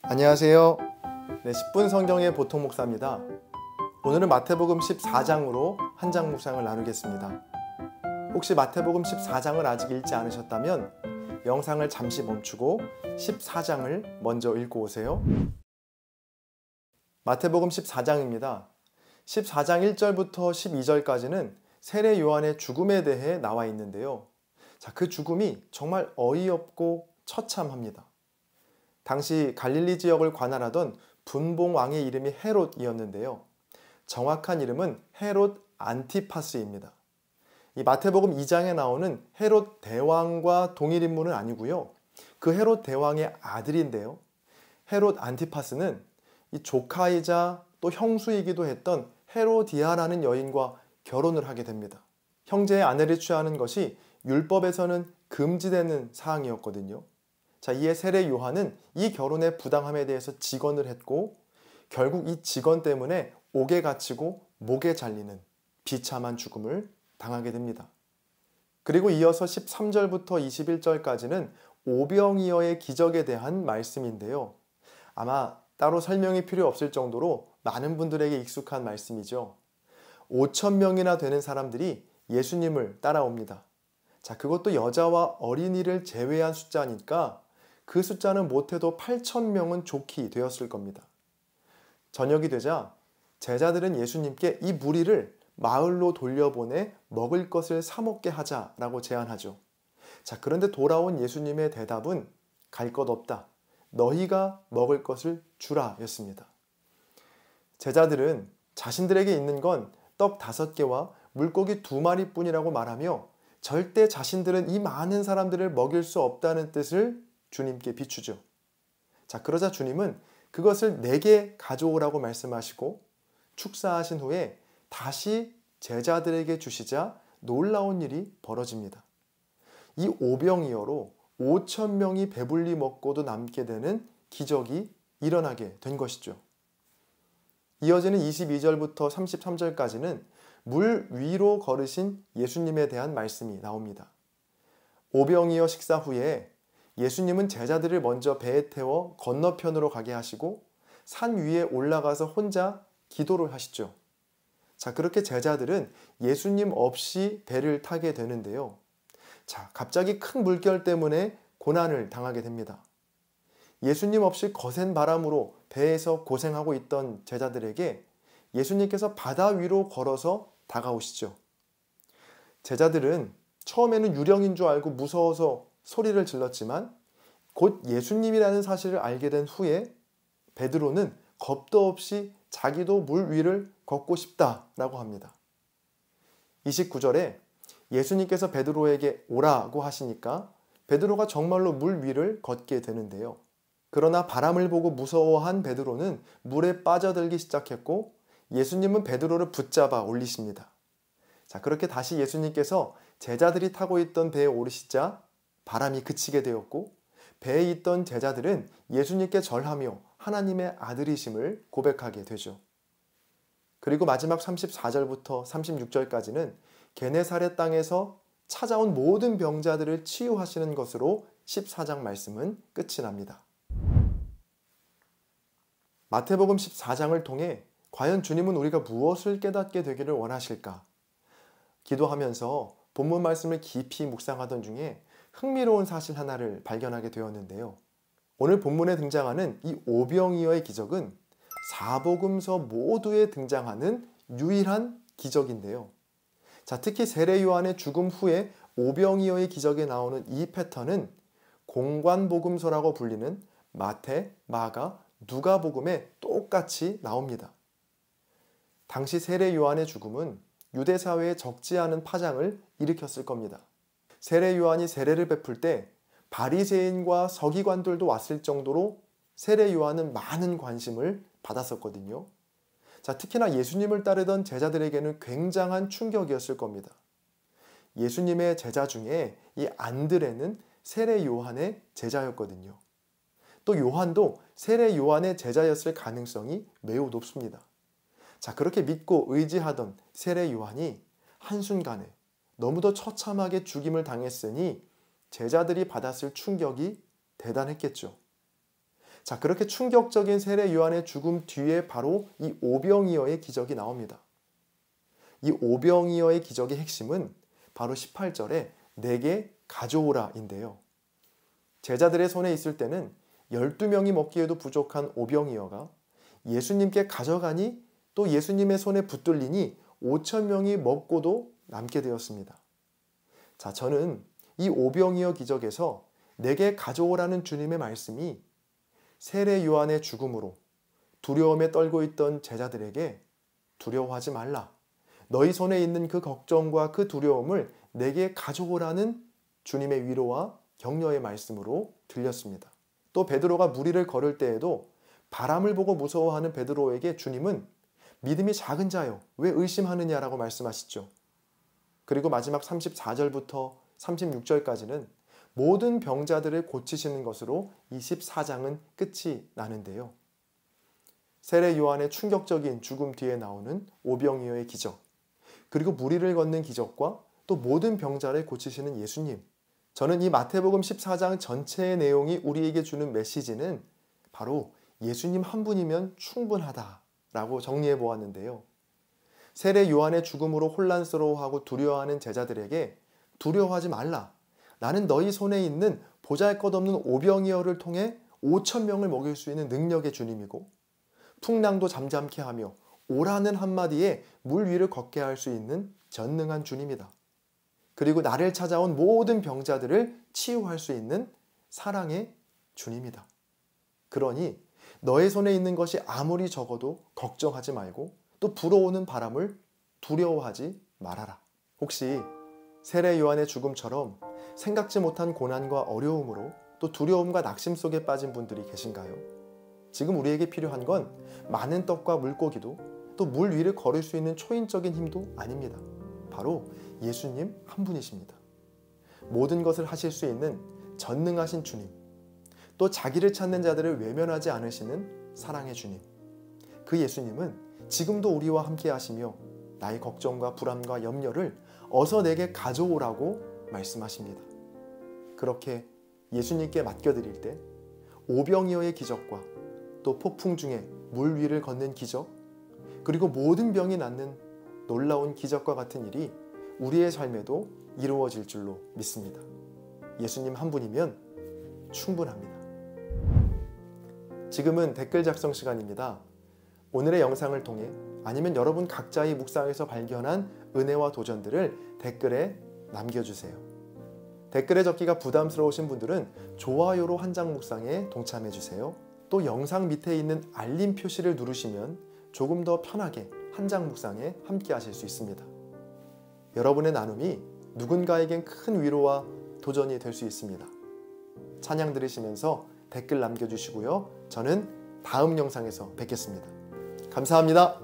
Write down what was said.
안녕하세요. 10분 성경의 보통 목사입니다. 오늘은 마태복음 14장으로 한 장 묵상을 나누겠습니다. 혹시 마태복음 14장을 아직 읽지 않으셨다면 영상을 잠시 멈추고 14장을 먼저 읽고 오세요. 마태복음 14장입니다. 14장 1절부터 12절까지는 세례 요한의 죽음에 대해 나와 있는데요. 그 죽음이 정말 어이없고 처참합니다. 당시 갈릴리 지역을 관할하던 분봉 왕의 이름이 헤롯이었는데요. 정확한 이름은 헤롯 안티파스입니다. 이 마태복음 2장에 나오는 헤롯 대왕과 동일 인물은 아니고요. 그 헤롯 대왕의 아들인데요. 헤롯 안티파스는 이 조카이자 또 형수이기도 했던 헤로디아라는 여인과 결혼을 하게 됩니다. 형제의 아내를 취하는 것이 율법에서는 금지되는 사항이었거든요. 이에 세례 요한은 이 결혼의 부당함에 대해서 직언을 했고 결국 이 직언 때문에 옥에 갇히고 목에 잘리는 비참한 죽음을 당하게 됩니다. 그리고 이어서 13절부터 21절까지는 오병이어의 기적에 대한 말씀인데요. 아마 따로 설명이 필요 없을 정도로 많은 분들에게 익숙한 말씀이죠. 5,000명이나 되는 사람들이 예수님을 따라옵니다. 그것도 여자와 어린이를 제외한 숫자니까 그 숫자는 못해도 8,000명은 좋게 되었을 겁니다. 저녁이 되자 제자들은 예수님께 이 무리를 마을로 돌려보내 먹을 것을 사 먹게 하자라고 제안하죠. 그런데 돌아온 예수님의 대답은 갈 것 없다. 너희가 먹을 것을 주라 였습니다. 제자들은 자신들에게 있는 건 떡 5개와 물고기 2마리 뿐이라고 말하며 절대 자신들은 이 많은 사람들을 먹일 수 없다는 뜻을 주님께 비추죠. 그러자 주님은 그것을 내게 가져오라고 말씀하시고 축사하신 후에 다시 제자들에게 주시자 놀라운 일이 벌어집니다. 이 오병이어로 5,000명이 배불리 먹고도 남게 되는 기적이 일어나게 된 것이죠. 이어지는 22절부터 33절까지는 물 위로 걸으신 예수님에 대한 말씀이 나옵니다. 오병이어 식사 후에 예수님은 제자들을 먼저 배에 태워 건너편으로 가게 하시고 산 위에 올라가서 혼자 기도를 하시죠. 그렇게 제자들은 예수님 없이 배를 타게 되는데요. 갑자기 큰 물결 때문에 고난을 당하게 됩니다. 예수님 없이 거센 바람으로 배에서 고생하고 있던 제자들에게 예수님께서 바다 위로 걸어서 다가오시죠. 제자들은 처음에는 유령인 줄 알고 무서워서 소리를 질렀지만 곧 예수님이라는 사실을 알게 된 후에 베드로는 겁도 없이 자기도 물 위를 걷고 싶다라고 합니다. 29절에 예수님께서 베드로에게 오라고 하시니까 베드로가 정말로 물 위를 걷게 되는데요. 그러나 바람을 보고 무서워한 베드로는 물에 빠져들기 시작했고 예수님은 베드로를 붙잡아 올리십니다. 그렇게 다시 예수님께서 제자들이 타고 있던 배에 오르시자 바람이 그치게 되었고 배에 있던 제자들은 예수님께 절하며 하나님의 아들이심을 고백하게 되죠. 그리고 마지막 34절부터 36절까지는 게네사렛 땅에서 찾아온 모든 병자들을 치유하시는 것으로 14장 말씀은 끝이 납니다. 마태복음 14장을 통해 과연 주님은 우리가 무엇을 깨닫게 되기를 원하실까? 기도하면서 본문 말씀을 깊이 묵상하던 중에 흥미로운 사실 하나를 발견하게 되었는데요. 오늘 본문에 등장하는 이 오병이어의 기적은 사복음서 모두에 등장하는 유일한 기적인데요. 특히 세례 요한의 죽음 후에 오병이어의 기적에 나오는 이 패턴은 공관복음서라고 불리는 마태, 마가, 누가복음에 똑같이 나옵니다. 당시 세례 요한의 죽음은 유대 사회에 적지 않은 파장을 일으켰을 겁니다. 세례 요한이 세례를 베풀 때 바리새인과 서기관들도 왔을 정도로 세례 요한은 많은 관심을 받았었거든요. 특히나 예수님을 따르던 제자들에게는 굉장한 충격이었을 겁니다. 예수님의 제자 중에 이 안드레는 세례 요한의 제자였거든요. 또 요한도 세례 요한의 제자였을 가능성이 매우 높습니다. 그렇게 믿고 의지하던 세례 요한이 한순간에 너무도 처참하게 죽임을 당했으니 제자들이 받았을 충격이 대단했겠죠. 자, 그렇게 충격적인 세례 요한의 죽음 뒤에 바로 이 오병이어의 기적이 나옵니다. 이 오병이어의 기적의 핵심은 바로 18절에 내게 가져오라인데요. 제자들의 손에 있을 때는 12명이 먹기에도 부족한 오병이어가 예수님께 가져가니 또 예수님의 손에 붙들리니 5,000명이 먹고도 남게 되었습니다. 자, 저는 이 오병이어 기적에서 내게 가져오라는 주님의 말씀이 세례 요한의 죽음으로 두려움에 떨고 있던 제자들에게 두려워하지 말라. 너희 손에 있는 그 걱정과 그 두려움을 내게 가져오라는 주님의 위로와 격려의 말씀으로 들렸습니다. 또 베드로가 물 위를 걸을 때에도 바람을 보고 무서워하는 베드로에게 주님은 믿음이 작은 자요, 왜 의심하느냐라고 말씀하시죠. 그리고 마지막 34절부터 36절까지는 모든 병자들을 고치시는 것으로 24장은 끝이 나는데요. 세례 요한의 충격적인 죽음 뒤에 나오는 오병이어의 기적, 그리고 물 위를 걷는 기적과 또 모든 병자를 고치시는 예수님. 저는 이 마태복음 14장 전체의 내용이 우리에게 주는 메시지는 바로 예수님 한 분이면 충분하다라고 정리해 보았는데요. 세례 요한의 죽음으로 혼란스러워하고 두려워하는 제자들에게 두려워하지 말라. 나는 너희 손에 있는 보잘것없는 오병이어를 통해 5,000명을 먹일 수 있는 능력의 주님이고 풍랑도 잠잠케 하며 오라는 한마디에 물 위를 걷게 할 수 있는 전능한 주님이다. 그리고 나를 찾아온 모든 병자들을 치유할 수 있는 사랑의 주님이다. 그러니 너의 손에 있는 것이 아무리 적어도 걱정하지 말고 또 불어오는 바람을 두려워하지 말아라. 혹시 세례 요한의 죽음처럼 생각지 못한 고난과 어려움으로 또 두려움과 낙심 속에 빠진 분들이 계신가요? 지금 우리에게 필요한 건 많은 떡과 물고기도 또 물 위를 걸을 수 있는 초인적인 힘도 아닙니다. 바로 예수님 한 분이십니다. 모든 것을 하실 수 있는 전능하신 주님, 또 자기를 찾는 자들을 외면하지 않으시는 사랑의 주님. 그 예수님은 지금도 우리와 함께 하시며 나의 걱정과 불안과 염려를 어서 내게 가져오라고 말씀하십니다. 그렇게 예수님께 맡겨드릴 때 오병이어의 기적과 또 폭풍 중에 물 위를 걷는 기적, 그리고 모든 병이 낫는 놀라운 기적과 같은 일이 우리의 삶에도 이루어질 줄로 믿습니다. 예수님 한 분이면 충분합니다. 지금은 댓글 작성 시간입니다. 오늘의 영상을 통해 아니면 여러분 각자의 묵상에서 발견한 은혜와 도전들을 댓글에 남겨주세요. 댓글에 적기가 부담스러우신 분들은 좋아요로 한 장 묵상에 동참해주세요. 또 영상 밑에 있는 알림 표시를 누르시면 조금 더 편하게 한 장 묵상에 함께 하실 수 있습니다. 여러분의 나눔이 누군가에겐 큰 위로와 도전이 될 수 있습니다. 찬양 들으시면서 댓글 남겨주시고요. 저는 다음 영상에서 뵙겠습니다. 감사합니다.